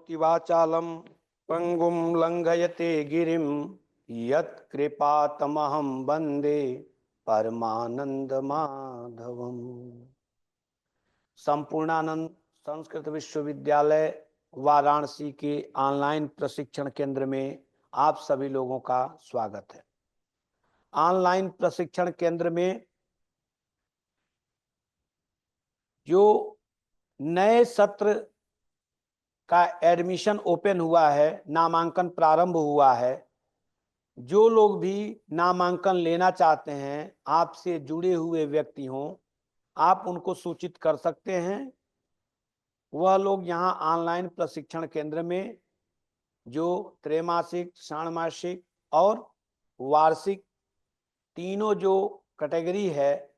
करोति वाचालं पंगुं लंघयते गिरिं यत्कृपातमहं वन्दे परमानंद माधवम्। संपूर्णानंद संस्कृत विश्वविद्यालय वाराणसी के ऑनलाइन प्रशिक्षण केंद्र में आप सभी लोगों का स्वागत है। ऑनलाइन प्रशिक्षण केंद्र में जो नए सत्र का एडमिशन ओपन हुआ है, नामांकन प्रारंभ हुआ है। जो लोग भी नामांकन लेना चाहते हैं, आपसे जुड़े हुए व्यक्ति हों, आप उनको सूचित कर सकते हैं। वह लोग यहाँ ऑनलाइन प्रशिक्षण केंद्र में जो त्रैमासिक, षाण्मासिक और वार्षिक तीनों जो कैटेगरी है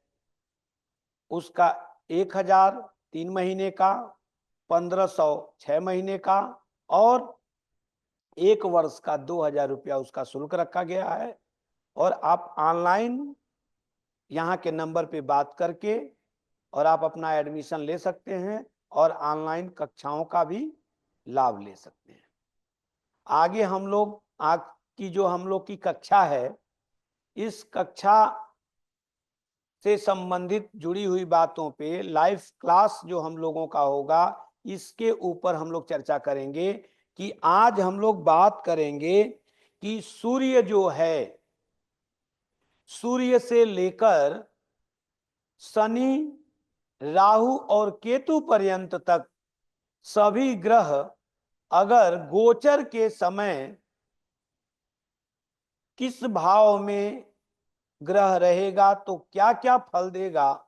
उसका 1000 3 महीने का, 1500 6 महीने का और 1 वर्ष का 2000 रुपया उसका शुल्क रखा गया है। और आप ऑनलाइन यहाँ के नंबर पे बात करके और आप अपना एडमिशन ले सकते हैं और ऑनलाइन कक्षाओं का भी लाभ ले सकते हैं। आगे हम लोग आज की जो हम लोग की कक्षा है, इस कक्षा से संबंधित जुड़ी हुई बातों पे लाइव क्लास जो हम लोगों का होगा, इसके ऊपर हम लोग चर्चा करेंगे कि आज हम लोग बात करेंगे कि सूर्य जो है, सूर्य से लेकर शनि, राहु और केतु पर्यंत तक सभी ग्रह अगर गोचर के समय किस भाव में ग्रह रहेगा तो क्या क्या फल देगा,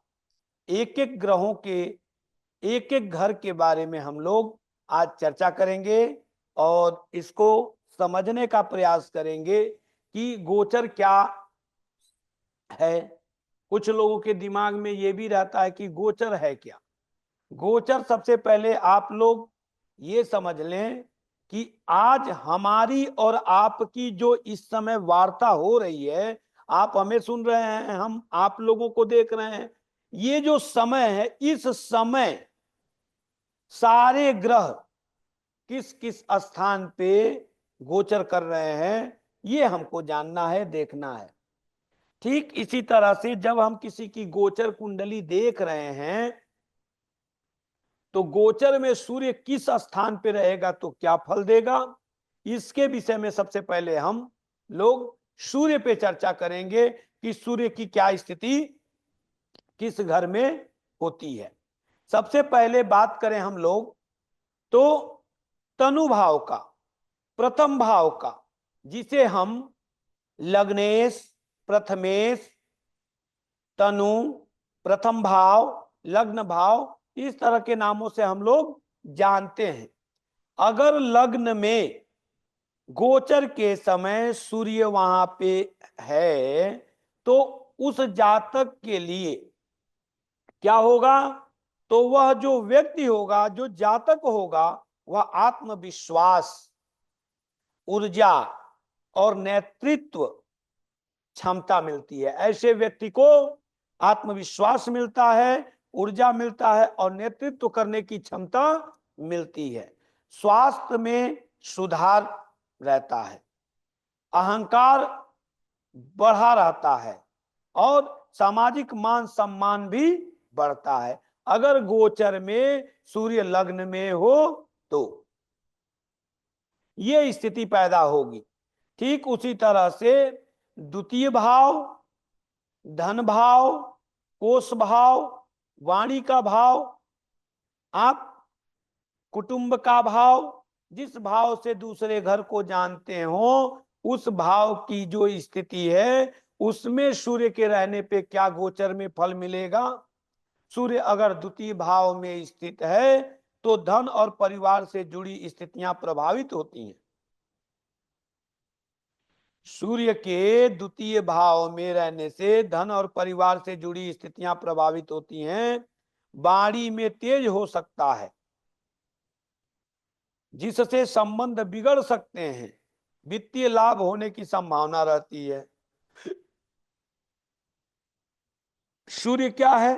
एक एक ग्रहों के एक एक घर के बारे में हम लोग आज चर्चा करेंगे और इसको समझने का प्रयास करेंगे कि गोचर क्या है। कुछ लोगों के दिमाग में ये भी रहता है कि गोचर है क्या। गोचर सबसे पहले आप लोग ये समझ लें कि आज हमारी और आपकी जो इस समय वार्ता हो रही है, आप हमें सुन रहे हैं, हम आप लोगों को देख रहे हैं, ये जो समय है, इस समय सारे ग्रह किस किस स्थान पे गोचर कर रहे हैं, ये हमको जानना है, देखना है। ठीक इसी तरह से जब हम किसी की गोचर कुंडली देख रहे हैं तो गोचर में सूर्य किस स्थान पे रहेगा तो क्या फल देगा, इसके विषय में सबसे पहले हम लोग सूर्य पे चर्चा करेंगे कि सूर्य की क्या स्थिति किस घर में होती है। सबसे पहले बात करें हम लोग तो तनु भाव का, प्रथम भाव का, जिसे हम लग्नेश, प्रथमेश, तनु, प्रथम भाव, लग्न भाव, इस तरह के नामों से हम लोग जानते हैं। अगर लग्न में गोचर के समय सूर्य वहां पे है तो उस जातक के लिए क्या होगा, तो वह जो व्यक्ति होगा, जो जातक होगा, वह आत्मविश्वास, ऊर्जा और नेतृत्व क्षमता मिलती है। ऐसे व्यक्ति को आत्मविश्वास मिलता है, ऊर्जा मिलता है और नेतृत्व करने की क्षमता मिलती है। स्वास्थ्य में सुधार रहता है, अहंकार बढ़ा रहता है और सामाजिक मान सम्मान भी बढ़ता है। अगर गोचर में सूर्य लग्न में हो तो ये स्थिति पैदा होगी। ठीक उसी तरह से द्वितीय भाव, धन भाव, कोष भाव, वाणी का भाव, आप कुटुंब का भाव, जिस भाव से दूसरे घर को जानते हो, उस भाव की जो स्थिति है उसमें सूर्य के रहने पे क्या गोचर में फल मिलेगा। सूर्य अगर द्वितीय भाव में स्थित है तो धन और परिवार से जुड़ी स्थितियां प्रभावित होती हैं। सूर्य के द्वितीय भाव में रहने से धन और परिवार से जुड़ी स्थितियां प्रभावित होती हैं। वाणी में तेज हो सकता है जिससे संबंध बिगड़ सकते हैं, वित्तीय लाभ होने की संभावना रहती है। सूर्य क्या है,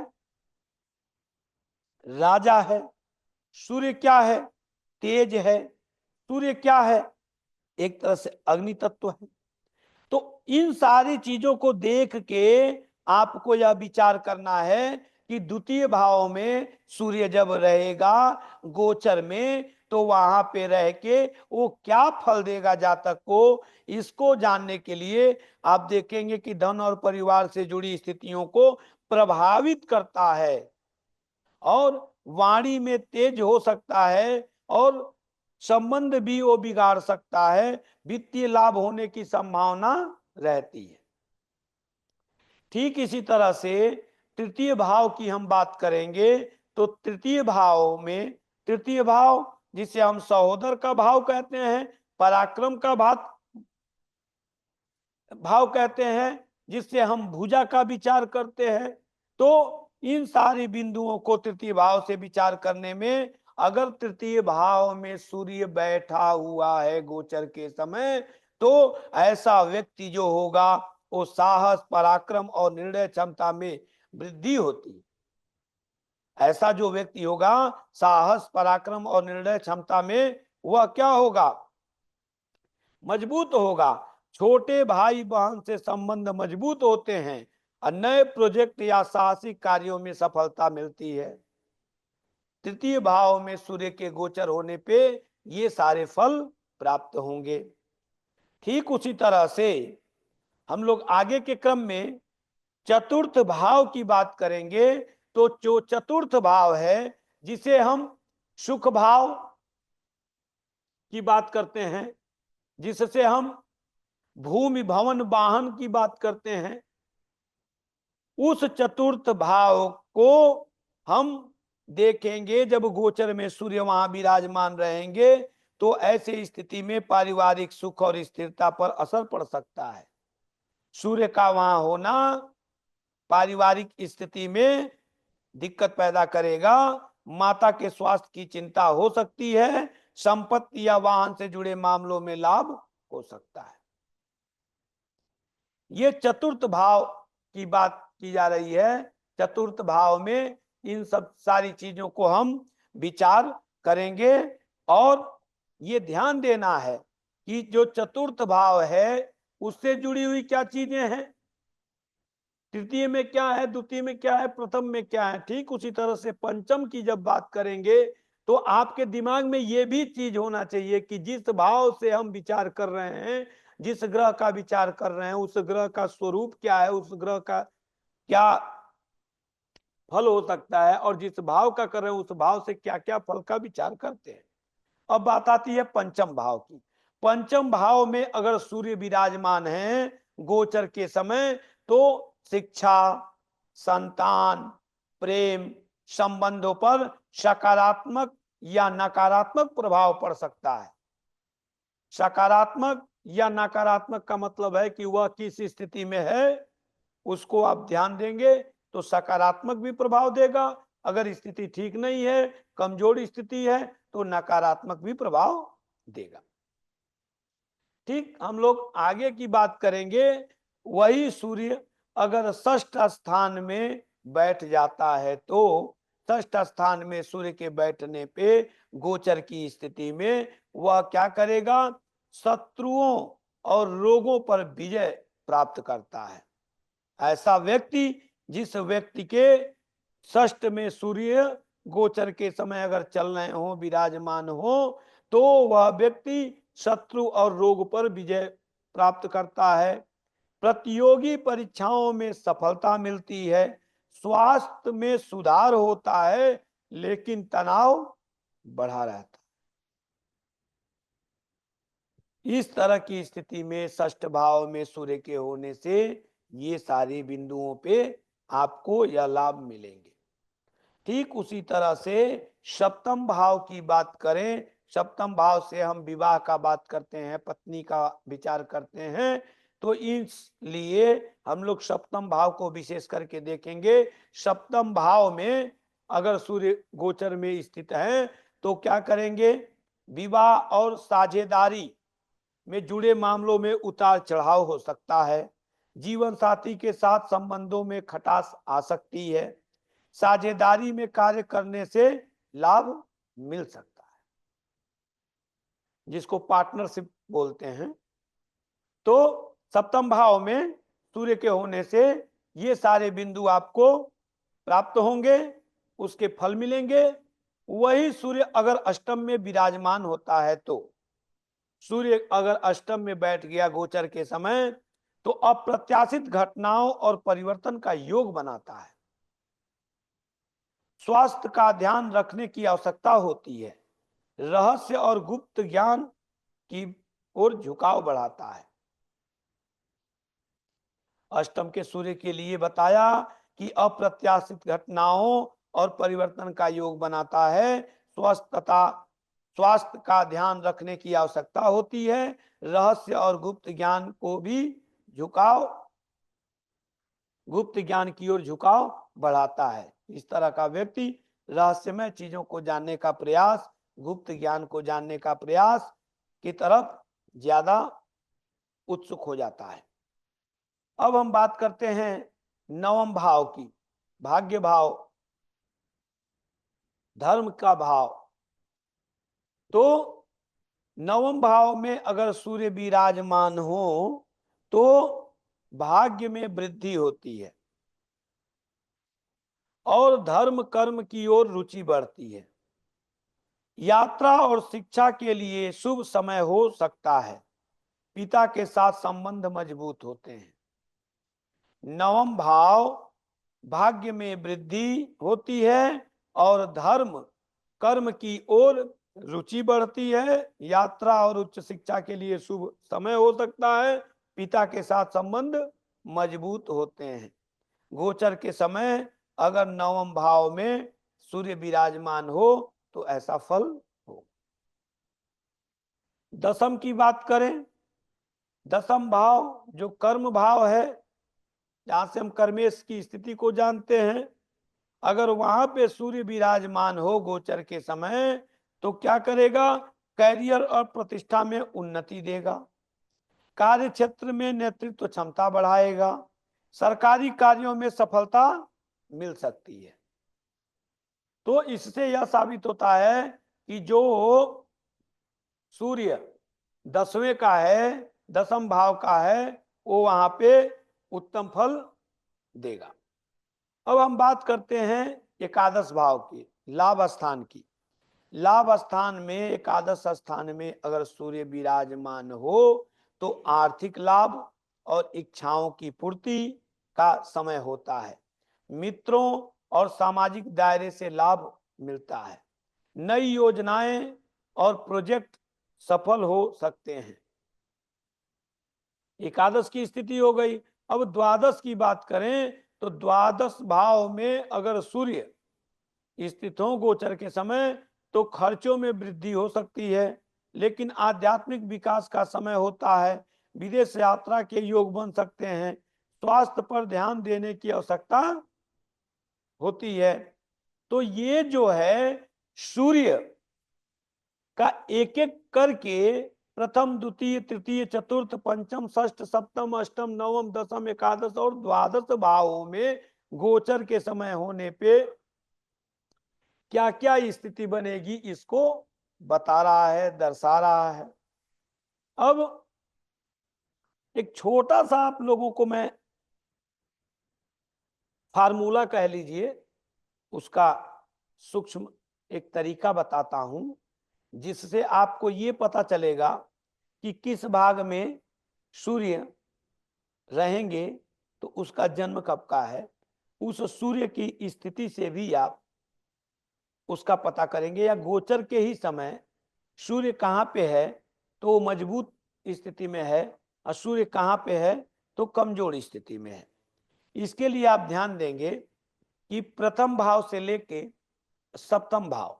राजा है। सूर्य क्या है, तेज है। सूर्य क्या है? एक तरह से अग्नि तत्व है। तो इन सारी चीजों को देख के आपको यह विचार करना है कि द्वितीय भाव में सूर्य जब रहेगा गोचर में, तो वहां पे रह के वो क्या फल देगा जातक को, इसको जानने के लिए आप देखेंगे कि धन और परिवार से जुड़ी स्थितियों को प्रभावित करता है, और वाणी में तेज हो सकता है, और संबंध भी वो बिगाड़ सकता है, वित्तीय लाभ होने की संभावना रहती है। ठीक इसी तरह से तृतीय भाव की हम बात करेंगे, तो तृतीय भाव में, तृतीय भाव जिसे हम सहोदर का भाव कहते हैं, पराक्रम का भाव कहते हैं, जिससे हम भुजा का विचार करते हैं। तो इन सारी बिंदुओं को तृतीय भाव से विचार करने में, अगर तृतीय भाव में सूर्य बैठा हुआ है गोचर के समय, तो ऐसा व्यक्ति जो होगा वो साहस, पराक्रम और निर्णय क्षमता में वृद्धि होती है। ऐसा जो व्यक्ति होगा साहस, पराक्रम और निर्णय क्षमता में, वह क्या होगा? मजबूत होगा। छोटे भाई बहन से संबंध मजबूत होते हैं और नए प्रोजेक्ट या साहसिक कार्यों में सफलता मिलती है। तृतीय भाव में सूर्य के गोचर होने पे ये सारे फल प्राप्त होंगे। ठीक उसी तरह से हम लोग आगे के क्रम में चतुर्थ भाव की बात करेंगे। तो जो चतुर्थ भाव है, जिसे हम सुख भाव की बात करते हैं, जिससे हम भूमि भवन वाहन की बात करते हैं, उस चतुर्थ भाव को हम देखेंगे जब गोचर में सूर्य वहां विराजमान रहेंगे, तो ऐसे स्थिति में पारिवारिक सुख और स्थिरता पर असर पड़ सकता है। सूर्य का वहां होना पारिवारिक स्थिति में दिक्कत पैदा करेगा। माता के स्वास्थ्य की चिंता हो सकती है। संपत्ति या वाहन से जुड़े मामलों में लाभ हो सकता है। ये चतुर्थ भाव की बात की जा रही है। चतुर्थ भाव में इन सब सारी चीजों को हम विचार करेंगे, और ये ध्यान देना है कि जो चतुर्थ भाव है उससे जुड़ी हुई क्या चीजें हैं, तृतीय में क्या है, द्वितीय में क्या है, प्रथम में क्या है। ठीक उसी तरह से पंचम की जब बात करेंगे, तो आपके दिमाग में ये भी चीज होना चाहिए कि जिस भाव से हम विचार कर रहे हैं, जिस ग्रह का विचार कर रहे हैं, उस ग्रह का स्वरूप क्या है, उस ग्रह का क्या फल हो सकता है, और जिस भाव का कर रहे हैं उस भाव से क्या क्या फल का विचार करते हैं। अब बात आती है पंचम भाव की। पंचम भाव में अगर सूर्य विराजमान है गोचर के समय, तो शिक्षा, संतान, प्रेम, संबंधों पर सकारात्मक या नकारात्मक प्रभाव पड़ सकता है। सकारात्मक या नकारात्मक का मतलब है कि वह किस स्थिति में है, उसको आप ध्यान देंगे तो सकारात्मक भी प्रभाव देगा। अगर स्थिति ठीक नहीं है, कमजोर स्थिति है, तो नकारात्मक भी प्रभाव देगा। ठीक हम लोग आगे की बात करेंगे। वही सूर्य अगर षष्ठ स्थान में बैठ जाता है, तो षष्ठ स्थान में सूर्य के बैठने पे गोचर की स्थिति में वह क्या करेगा? शत्रुओं और रोगों पर विजय प्राप्त करता है। ऐसा व्यक्ति, जिस व्यक्ति के षष्ठ में सूर्य गोचर के समय अगर चल रहे हो, विराजमान हो, तो वह व्यक्ति शत्रु और रोग पर विजय प्राप्त करता है। प्रतियोगी परीक्षाओं में सफलता मिलती है। स्वास्थ्य में सुधार होता है, लेकिन तनाव बढ़ा रहता है। इस तरह की स्थिति में षष्ठ भाव में सूर्य के होने से ये सारी बिंदुओं पे आपको यह लाभ मिलेंगे। ठीक उसी तरह से सप्तम भाव की बात करें, सप्तम भाव से हम विवाह का बात करते हैं, पत्नी का विचार करते हैं। तो इसलिए हम लोग सप्तम भाव को विशेष करके देखेंगे। सप्तम भाव में अगर सूर्य गोचर में स्थित है, तो क्या करेंगे? विवाह और साझेदारी में जुड़े मामलों में उतार चढ़ाव हो सकता है। जीवन साथी के साथ संबंधों में खटास आ सकती है। साझेदारी में कार्य करने से लाभ मिल सकता है। जिसको पार्टनरशिप बोलते हैं। तो सप्तम भाव में सूर्य के होने से ये सारे बिंदु आपको प्राप्त होंगे, उसके फल मिलेंगे। वही सूर्य अगर अष्टम में विराजमान होता है, तो सूर्य अगर अष्टम में बैठ गया गोचर के समय, तो अप्रत्याशित घटनाओं और परिवर्तन का योग बनाता है। स्वास्थ्य का ध्यान रखने की आवश्यकता होती है। रहस्य और गुप्त ज्ञान की ओर झुकाव बढ़ाता है। अष्टम के सूर्य के लिए बताया कि अप्रत्याशित घटनाओं और परिवर्तन का योग बनाता है। स्वास्थ्य का ध्यान रखने की आवश्यकता होती है। रहस्य और गुप्त ज्ञान को भी गुप्त ज्ञान की ओर झुकाव बढ़ाता है। इस तरह का व्यक्ति रहस्यमय चीजों को जानने का प्रयास, गुप्त ज्ञान को जानने का प्रयास की तरफ ज्यादा उत्सुक हो जाता है। अब हम बात करते हैं नवम भाव की, भाग्य भाव, धर्म का भाव। तो नवम भाव में अगर सूर्य विराजमान हो तो भाग्य में वृद्धि होती है और धर्म कर्म की ओर रुचि बढ़ती है। यात्रा और शिक्षा के लिए शुभ समय हो सकता है। पिता के साथ संबंध मजबूत होते हैं। नवम भाव भाग्य में वृद्धि होती है और धर्म कर्म की ओर रुचि बढ़ती है। यात्रा और उच्च शिक्षा के लिए शुभ समय हो सकता है। पिता के साथ संबंध मजबूत होते हैं। गोचर के समय अगर नवम भाव में सूर्य विराजमान हो तो ऐसा फल हो। दसम की बात करें, दसम भाव जो कर्म भाव है, जहां से हम कर्मेश की स्थिति को जानते हैं, अगर वहां पे सूर्य विराजमान हो गोचर के समय तो क्या करेगा? कैरियर और प्रतिष्ठा में उन्नति देगा। कार्य क्षेत्र में नेतृत्व क्षमता बढ़ाएगा। सरकारी कार्यों में सफलता मिल सकती है। तो इससे यह साबित होता है कि जो सूर्य 10वें का है, दसम भाव का है, वो वहां पे उत्तम फल देगा। अब हम बात करते हैं एकादश भाव की, लाभ स्थान की। लाभ स्थान में, एकादश स्थान में अगर सूर्य विराजमान हो तो आर्थिक लाभ और इच्छाओं की पूर्ति का समय होता है। मित्रों और सामाजिक दायरे से लाभ मिलता है। नई योजनाएं और प्रोजेक्ट सफल हो सकते हैं। एकादश की स्थिति हो गई। अब द्वादश की बात करें तो द्वादश भाव में अगर सूर्य स्थित हो गोचर के समय तो खर्चों में वृद्धि हो सकती है, लेकिन आध्यात्मिक विकास का समय होता है। विदेश यात्रा के योग बन सकते हैं। स्वास्थ्य पर ध्यान देने की आवश्यकता होती है। तो ये जो है सूर्य का एक एक करके प्रथम द्वितीय तृतीय चतुर्थ पंचम षष्ठ सप्तम अष्टम नवम दसम एकादश और द्वादश भावों में गोचर के समय होने पे क्या क्या स्थिति बनेगी इसको बता रहा है, दर्शा रहा है। अब एक छोटा सा आप लोगों को मैं फार्मूला कह लीजिए, उसका सूक्ष्म एक तरीका बताता हूं, जिससे आपको ये पता चलेगा कि किस भाग में सूर्य रहेंगे तो उसका जन्म कब का है। उस सूर्य की स्थिति से भी आप उसका पता करेंगे, या गोचर के ही समय सूर्य कहाँ पे है तो वो मजबूत स्थिति में है और सूर्य कहाँ पे है तो कमजोर स्थिति में है। इसके लिए आप ध्यान देंगे कि प्रथम भाव से लेके सप्तम भाव,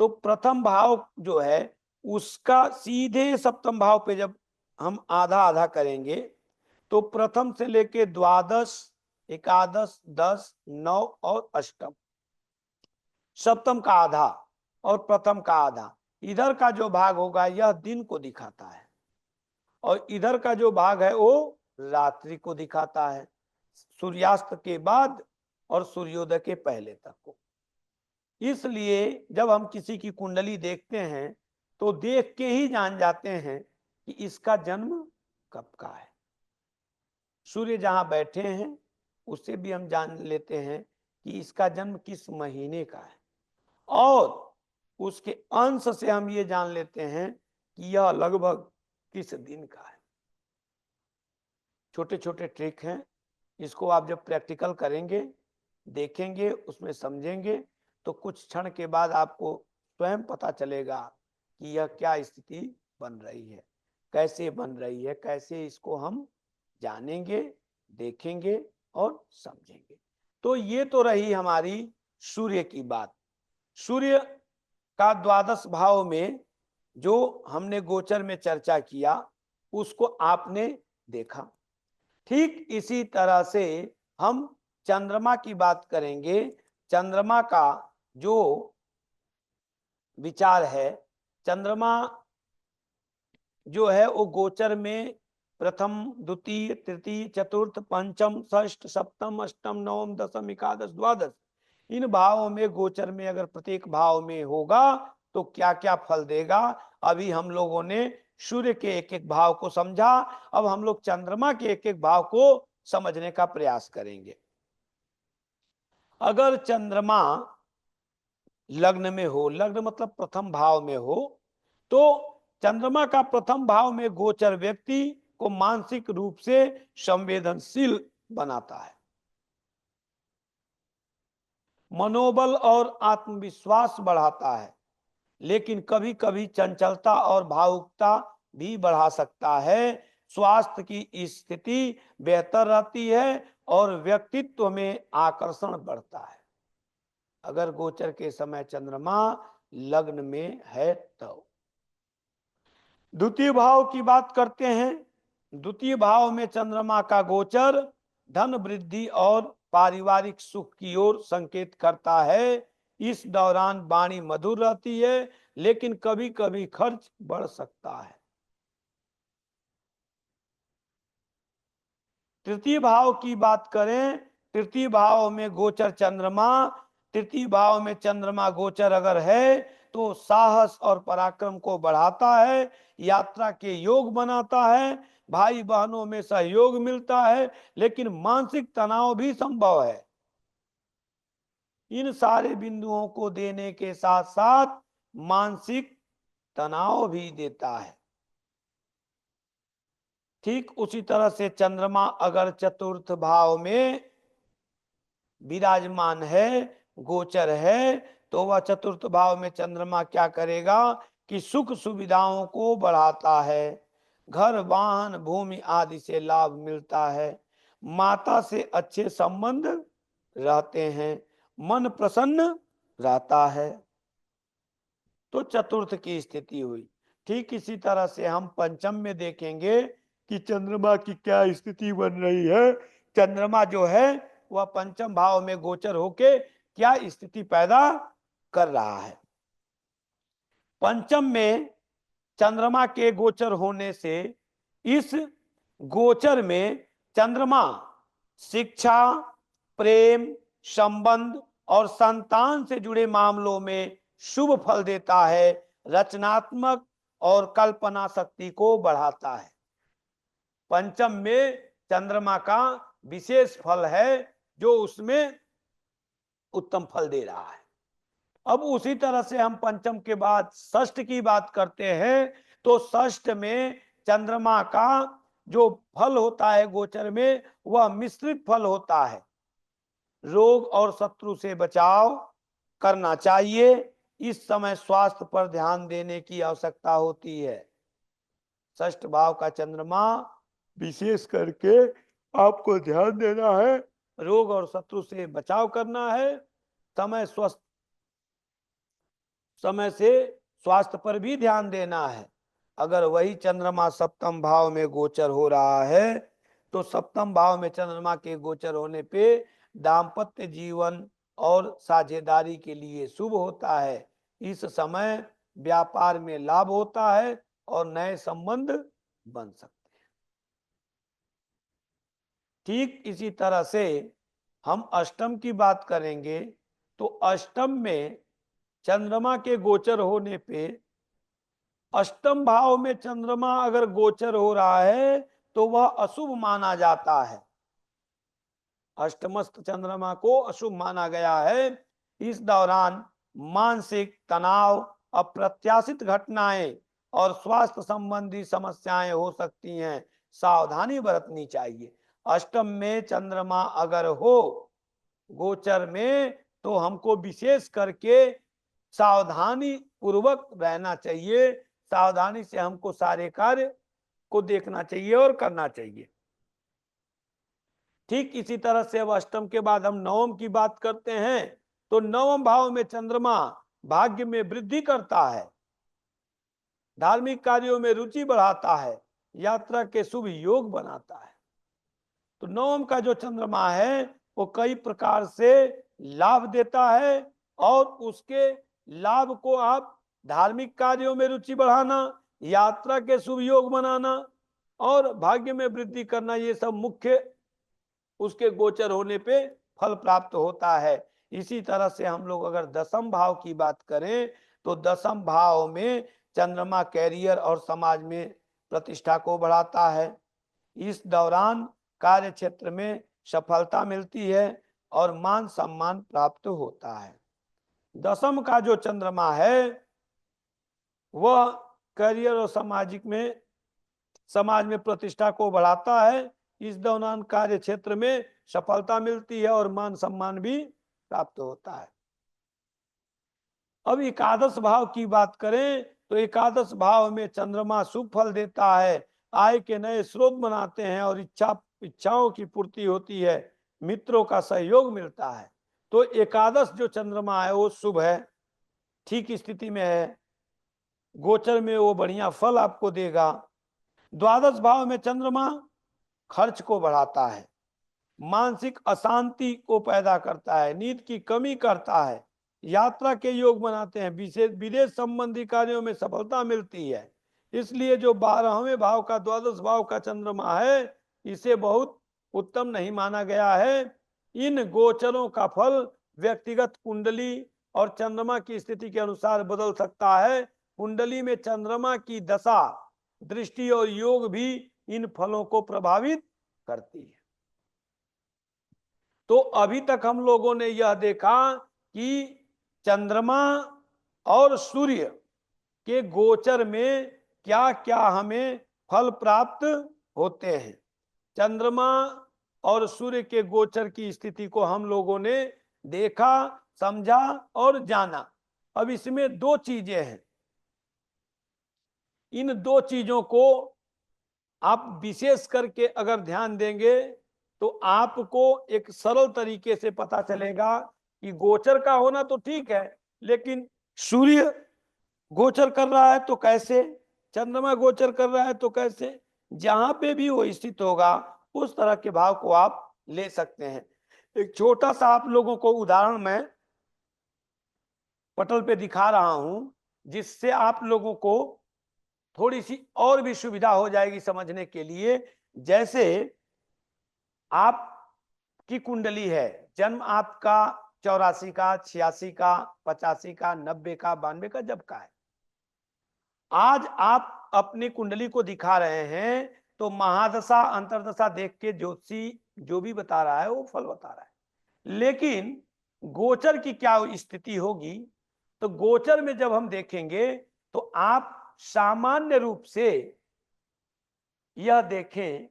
तो प्रथम भाव जो है उसका सीधे सप्तम भाव पे जब हम आधा आधा करेंगे तो प्रथम से लेके द्वादश एकादश 10 9 और अष्टम, सप्तम का आधा और प्रथम का आधा, इधर का जो भाग होगा यह दिन को दिखाता है और इधर का जो भाग है वो रात्रि को दिखाता है, सूर्यास्त के बाद और सूर्योदय के पहले तक को। इसलिए जब हम किसी की कुंडली देखते हैं तो देख के ही जान जाते हैं कि इसका जन्म कब का है। सूर्य जहां बैठे हैं उससे भी हम जान लेते हैं कि इसका जन्म किस महीने का है, और उसके अंश से हम ये जान लेते हैं कि यह लगभग किस दिन का है। छोटे छोटे ट्रिक हैं, इसको आप जब प्रैक्टिकल करेंगे, देखेंगे, उसमें समझेंगे, तो कुछ क्षण के बाद आपको स्वयं पता चलेगा कि यह क्या स्थिति बन रही है, कैसे बन रही है, कैसे इसको हम जानेंगे, देखेंगे और समझेंगे। तो ये तो रही हमारी सूर्य की बात। सूर्य का द्वादश भाव में जो हमने गोचर में चर्चा किया उसको आपने देखा। ठीक इसी तरह से हम चंद्रमा की बात करेंगे। चंद्रमा का जो विचार है, चंद्रमा जो है वो गोचर में प्रथम, द्वितीय, तृतीय, चतुर्थ, पंचम, षष्ठ, सप्तम, अष्टम, नवम, दशम, एकादश, द्वादश, इन भावों में गोचर में अगर प्रत्येक भाव में होगा तो क्या क्या फल देगा। अभी हम लोगों ने सूर्य के एक एक भाव को समझा, अब हम लोग चंद्रमा के एक एक भाव को समझने का प्रयास करेंगे। अगर चंद्रमा लग्न में हो, लग्न मतलब प्रथम भाव में हो, तो चंद्रमा का प्रथम भाव में गोचर व्यक्ति को मानसिक रूप से संवेदनशील बनाता है, मनोबल और आत्मविश्वास बढ़ाता है, लेकिन कभी कभी चंचलता और भावुकता भी बढ़ा सकता है। स्वास्थ्य की स्थिति बेहतर रहती है और व्यक्तित्व में आकर्षण बढ़ता है अगर गोचर के समय चंद्रमा लग्न में है तो। द्वितीय भाव की बात करते हैं। द्वितीय भाव में चंद्रमा का गोचर धन वृद्धि और पारिवारिक सुख की ओर संकेत करता है। इस दौरान वाणी मधुर रहती है, लेकिन कभी कभी खर्च बढ़ सकता है। तृतीय भाव की बात करें, तृतीय भाव में गोचर चंद्रमा, तृतीय भाव में चंद्रमा गोचर अगर है तो साहस और पराक्रम को बढ़ाता है, यात्रा के योग बनाता है, भाई बहनों में सहयोग मिलता है, लेकिन मानसिक तनाव भी संभव है। इन सारे बिंदुओं को देने के साथ साथ मानसिक तनाव भी देता है। ठीक उसी तरह से चंद्रमा अगर चतुर्थ भाव में विराजमान है, गोचर है, तो वह चतुर्थ भाव में चंद्रमा क्या करेगा कि सुख सुविधाओं को बढ़ाता है, घर, वाहन, भूमि आदि से लाभ मिलता है, माता से अच्छे संबंध रहते हैं, मन प्रसन्न रहता है। तो चतुर्थ की स्थिति हुई। ठीक इसी तरह से हम पंचम में देखेंगे कि चंद्रमा की क्या स्थिति बन रही है। चंद्रमा जो है वह पंचम भाव में गोचर होके क्या स्थिति पैदा कर रहा है। पंचम में चंद्रमा के गोचर होने से इस गोचर में चंद्रमा शिक्षा, प्रेम, संबंध और संतान से जुड़े मामलों में शुभ फल देता है, रचनात्मक और कल्पना शक्ति को बढ़ाता है। पंचम में चंद्रमा का विशेष फल है जो उसमें उत्तम फल दे रहा है। अब उसी तरह से हम पंचम के बाद षष्ठ की बात करते हैं, तो षष्ठ में चंद्रमा का जो फल होता है गोचर में वह मिश्रित फल होता है। रोग और शत्रु से बचाव करना चाहिए। इस समय स्वास्थ्य पर ध्यान देने की आवश्यकता होती है। षष्ठ भाव का चंद्रमा विशेष करके आपको ध्यान देना है, रोग और शत्रु से बचाव करना है, समय से स्वास्थ्य पर भी ध्यान देना है। अगर वही चंद्रमा सप्तम भाव में गोचर हो रहा है तो सप्तम भाव में चंद्रमा के गोचर होने पे दाम्पत्य जीवन और साझेदारी के लिए शुभ होता है। इस समय व्यापार में लाभ होता है और नए संबंध बन सकते हैं। ठीक इसी तरह से हम अष्टम की बात करेंगे, तो अष्टम में चंद्रमा के गोचर होने पे अष्टम भाव में चंद्रमा अगर गोचर हो रहा है तो वह अशुभ माना जाता है। अष्टमस्थ चंद्रमा को अशुभ माना गया है। इस दौरान मानसिक तनाव, अप्रत्याशित घटनाएं और स्वास्थ्य संबंधी समस्याएं हो सकती हैं, सावधानी बरतनी चाहिए। अष्टम में चंद्रमा अगर हो गोचर में तो हमको विशेष करके सावधानी पूर्वक रहना चाहिए। सावधानी से हमको सारे कार्य को देखना चाहिए और करना चाहिए। ठीक इसी तरह से अब अष्टम के बाद हम नवम की बात करते हैं तो नवम भाव में चंद्रमा भाग्य में वृद्धि करता है, धार्मिक कार्यों में रुचि बढ़ाता है, यात्रा के शुभ योग बनाता है। तो नवम का जो चंद्रमा है वो कई प्रकार से लाभ देता है और उसके लाभ को आप धार्मिक कार्यों में रुचि बढ़ाना, यात्रा के शुभ योग बनाना और भाग्य में वृद्धि करना, ये सब मुख्य उसके गोचर होने पे फल प्राप्त होता है। इसी तरह से हम लोग अगर दसम भाव की बात करें तो दसम भाव में चंद्रमा कैरियर और समाज में प्रतिष्ठा को बढ़ाता है। इस दौरान कार्य क्षेत्र में सफलता मिलती है और मान सम्मान प्राप्त होता है। दसम का जो चंद्रमा है वह करियर और समाज में प्रतिष्ठा को बढ़ाता है। इस दौरान कार्य क्षेत्र में सफलता मिलती है और मान सम्मान भी प्राप्त होता है। अब एकादश भाव की बात करें तो एकादश भाव में चंद्रमा शुभ फल देता है, आय के नए स्रोत बनाते हैं और इच्छाओं की पूर्ति होती है, मित्रों का सहयोग मिलता है। तो एकादश जो चंद्रमा है वो शुभ है, ठीक स्थिति में है, गोचर में वो बढ़िया फल आपको देगा। द्वादश भाव में चंद्रमा खर्च को बढ़ाता है, मानसिक अशांति को पैदा करता है, नींद की कमी करता है, यात्रा के योग बनाते हैं, विदेश संबंधी कार्यों में सफलता मिलती है। इसलिए जो 12वें भाव का द्वादश भाव का चंद्रमा है इसे बहुत उत्तम नहीं माना गया है। इन गोचरों का फल व्यक्तिगत कुंडली और चंद्रमा की स्थिति के अनुसार बदल सकता है। कुंडली में चंद्रमा की दशा, दृष्टि और योग भी इन फलों को प्रभावित करती है। तो अभी तक हम लोगों ने यह देखा कि चंद्रमा और सूर्य के गोचर में क्या क्या हमें फल प्राप्त होते हैं। चंद्रमा और सूर्य के गोचर की स्थिति को हम लोगों ने देखा, समझा और जाना। अब इसमें दो चीजें हैं, इन दो चीजों को आप विशेष करके अगर ध्यान देंगे तो आपको एक सरल तरीके से पता चलेगा कि गोचर का होना तो ठीक है, लेकिन सूर्य गोचर कर रहा है तो कैसे, चंद्रमा गोचर कर रहा है तो कैसे। जहां पे भी वो स्थित होगा उस तरह के भाव को आप ले सकते हैं। एक छोटा सा आप लोगों को उदाहरण मैं पटल पे दिखा रहा हूं जिससे आप लोगों को थोड़ी सी और भी सुविधा हो जाएगी समझने के लिए। जैसे आपकी कुंडली है, जन्म आपका 84 का, 86 का, 85 का, 90 का, 92 का, जब का है। आज आप अपनी कुंडली को दिखा रहे हैं तो महादशा अंतरदशा देख के ज्योतिषी जो भी बता रहा है वो फल बता रहा है, लेकिन गोचर की क्या स्थिति होगी। तो गोचर में जब हम देखेंगे तो आप सामान्य रूप से यह देखें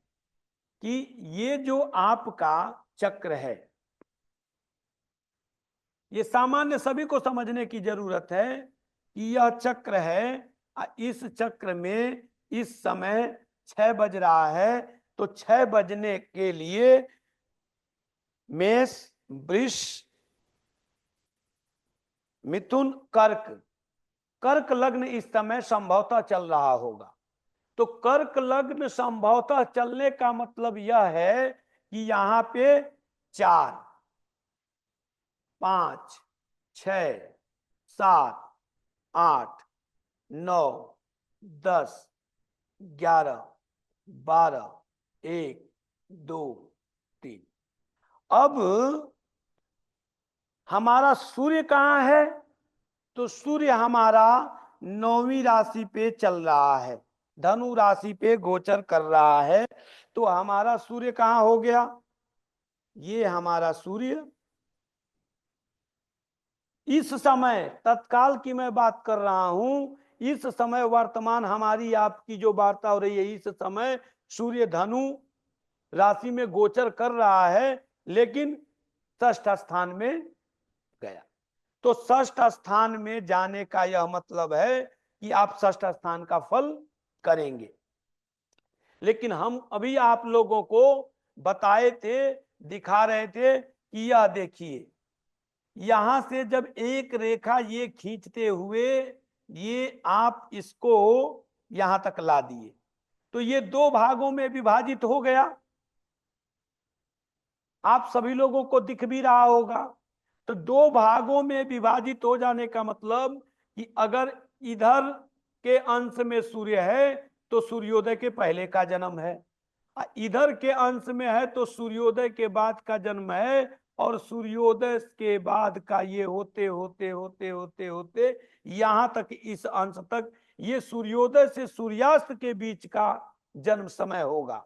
कि ये जो आपका चक्र है ये सामान्य सभी को समझने की जरूरत है कि यह चक्र है। इस चक्र में इस समय 6 बज रहा है तो 6 बजने के लिए मेष, वृष, मिथुन, कर्क लग्न इस समय संभवतः चल रहा होगा। तो कर्क लग्न संभवतः चलने का मतलब यह है कि यहां पे 4, 5, 6, 7, 8, 9, 10, 11, 12, 1, 2, 3। अब हमारा सूर्य कहां है तो सूर्य हमारा 9वीं राशि पे चल रहा है, धनु राशि पे गोचर कर रहा है। तो हमारा सूर्य कहाँ हो गया, ये हमारा सूर्य इस समय तत्काल की मैं बात कर रहा हूं, इस समय वर्तमान हमारी आपकी जो वार्ता हो रही है, इस समय सूर्य धनु राशि में गोचर कर रहा है, लेकिन षष्ठ स्थान में गया। तो षष्ठ स्थान में जाने का यह मतलब है कि आप षष्ठ स्थान का फल करेंगे। लेकिन हम अभी आप लोगों को बताए थे, दिखा रहे थे कि यह देखिए, यहां से जब एक रेखा ये खींचते हुए ये आप इसको यहां तक ला दिए, तो ये 2 भागों में विभाजित हो गया। आप सभी लोगों को दिख भी रहा होगा। तो 2 भागों में विभाजित हो जाने का मतलब कि अगर इधर के अंश में सूर्य है तो सूर्योदय के पहले का जन्म है, इधर के अंश में है तो सूर्योदय के बाद का जन्म है, और सूर्योदय के बाद का ये होते होते होते होते होते यहां तक, इस अंश तक, ये सूर्योदय से सूर्यास्त के बीच का जन्म समय होगा।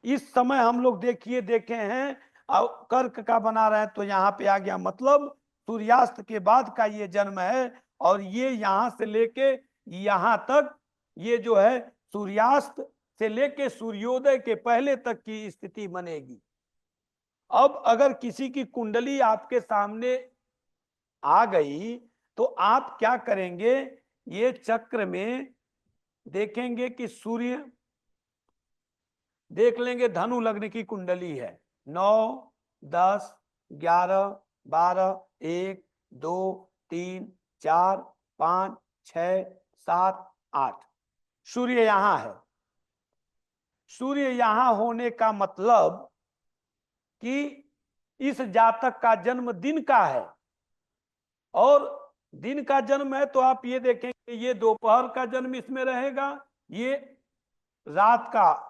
इस समय हम लोग देखिए देखे हैं, कर्क का बना रहे हैं तो यहाँ पे आ गया, मतलब सूर्यास्त के बाद का ये जन्म है। और ये यहां से लेके यहां तक, ये जो है सूर्यास्त से लेके सूर्योदय के पहले तक की स्थिति बनेगी। अब अगर किसी की कुंडली आपके सामने आ गई तो आप क्या करेंगे, ये चक्र में देखेंगे कि सूर्य, देख लेंगे धनु लग्न की कुंडली है, 9, 10, 11, 12, 1, 2, 3, 4, 5, 6, 7, 8, सूर्य यहां है। सूर्य यहां होने का मतलब कि इस जातक का जन्म दिन का है, और दिन का जन्म है तो आप ये देखेंगे ये दोपहर का जन्म इसमें रहेगा, ये रात का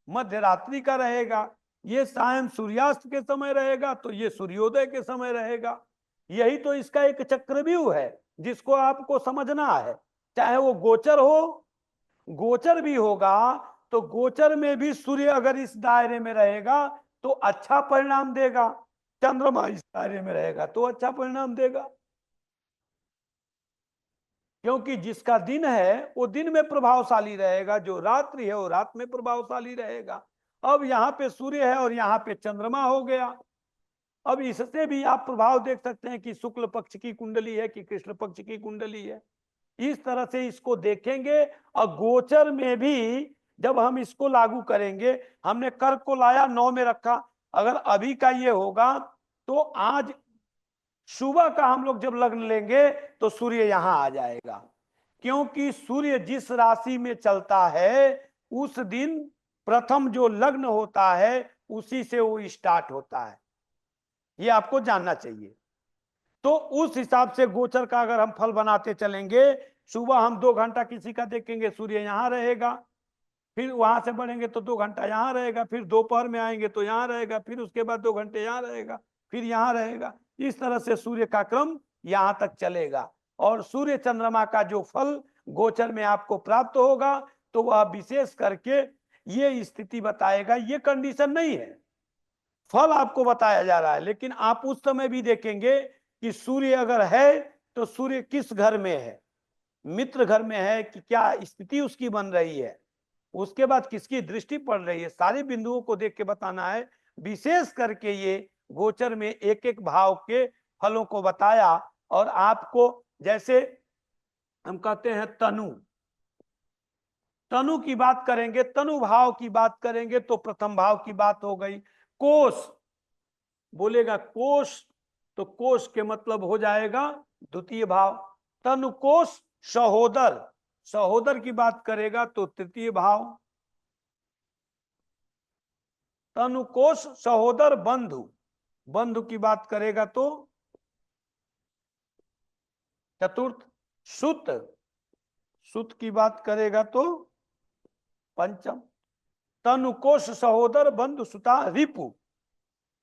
मध्य रात्रि का रहेगा, ये सायं सूर्यास्त के समय रहेगा, तो ये सूर्योदय के समय रहेगा। यही तो इसका एक चक्रव्यूह है जिसको आपको समझना है। चाहे वो गोचर हो, गोचर भी होगा तो गोचर में भी सूर्य अगर इस दायरे में रहेगा तो अच्छा परिणाम देगा, चंद्रमा इस दायरे में रहेगा तो अच्छा परिणाम देगा। क्योंकि जिसका दिन है वो दिन में प्रभावशाली रहेगा, जो रात्रि है वो रात में प्रभावशाली रहेगा। अब यहाँ पे सूर्य है और यहाँ पे चंद्रमा हो गया। अब इससे भी आप प्रभाव देख सकते हैं कि शुक्ल पक्ष की कुंडली है कि कृष्ण पक्ष की कुंडली है। इस तरह से इसको देखेंगे। और गोचर में भी जब हम इसको लागू करेंगे, हमने कर्क को लाया 9 में रखा, अगर अभी का ये होगा तो आज सुबह का हम लोग जब लग्न लेंगे तो सूर्य यहां आ जाएगा। क्योंकि सूर्य जिस राशि में चलता है उस दिन प्रथम जो लग्न होता है उसी से वो स्टार्ट होता है, ये आपको जानना चाहिए। तो उस हिसाब से गोचर का अगर हम फल बनाते चलेंगे, सुबह हम 2 घंटा किसी का देखेंगे सूर्य यहां रहेगा, फिर वहां से बढ़ेंगे तो 2 घंटा यहां रहेगा, फिर दोपहर में आएंगे तो यहां रहेगा, फिर उसके बाद 2 घंटे यहां रहेगा, फिर यहां रहेगा। इस तरह से सूर्य का क्रम यहां तक चलेगा। और सूर्य चंद्रमा का जो फल गोचर में आपको प्राप्त होगा तो वह विशेष करके ये स्थिति बताएगा, ये कंडीशन नहीं है, फल आपको बताया जा रहा है। लेकिन आप उस समय भी देखेंगे कि सूर्य अगर है तो सूर्य किस घर में है, मित्र घर में है कि क्या स्थिति उसकी बन रही है, उसके बाद किसकी दृष्टि पड़ रही है, सारे बिंदुओं को देख के बताना है। विशेष करके ये गोचर में एक एक भाव के फलों को बताया। और आपको जैसे हम कहते हैं तनु, तनु की बात करेंगे, तनु भाव की बात करेंगे तो प्रथम भाव की बात हो गई। कोष बोलेगा कोष, तो कोष के मतलब हो जाएगा द्वितीय भाव। तनु कोष सहोदर, सहोदर की बात करेगा तो तृतीय भाव। तनु कोष सहोदर बंधु, बंधु की बात करेगा तो चतुर्थ। सुत, सुत की बात करेगा तो पंचम। तनु कोष सहोदर बंधु सुता। रिपु,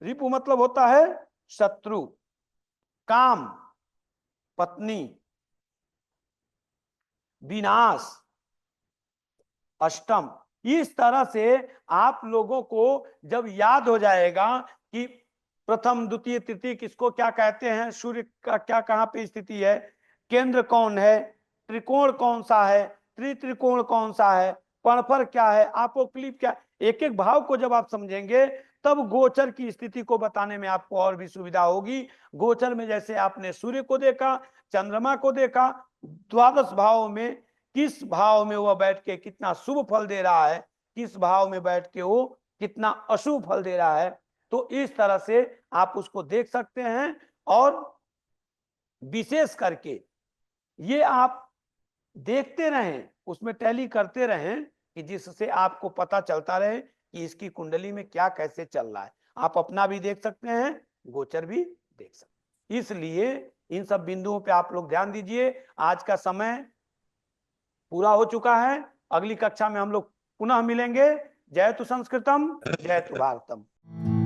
रिपु मतलब होता है शत्रु। काम पत्नी, विनाश, अष्टम। इस तरह से आप लोगों को जब याद हो जाएगा कि प्रथम द्वितीय तृतीय किसको क्या कहते हैं, सूर्य का क्या कहां पे स्थिति है, केंद्र कौन है, त्रिकोण कौन सा है, त्रित्रिकोण कौन सा है, पणफर क्या है, आपोक्लिप क्या, एक एक भाव को जब आप समझेंगे तब गोचर की स्थिति को बताने में आपको और भी सुविधा होगी। गोचर में जैसे आपने सूर्य को देखा, चंद्रमा को देखा, द्वादश भाव में किस भाव में वह बैठ के कितना शुभ फल दे रहा है, किस भाव में बैठ के वो कितना अशुभ फल दे रहा है, तो इस तरह से आप उसको देख सकते हैं। और विशेष करके ये आप देखते रहें, उसमें टैली करते रहें कि जिससे आपको पता चलता रहे कि इसकी कुंडली में क्या कैसे चल रहा है। आप अपना भी देख सकते हैं, गोचर भी देख सकते हैं। इसलिए इन सब बिंदुओं पे आप लोग ध्यान दीजिए। आज का समय पूरा हो चुका है, अगली कक्षा में हम लोग पुनः मिलेंगे। जय तु संस्कृतम, जय तु भारतम।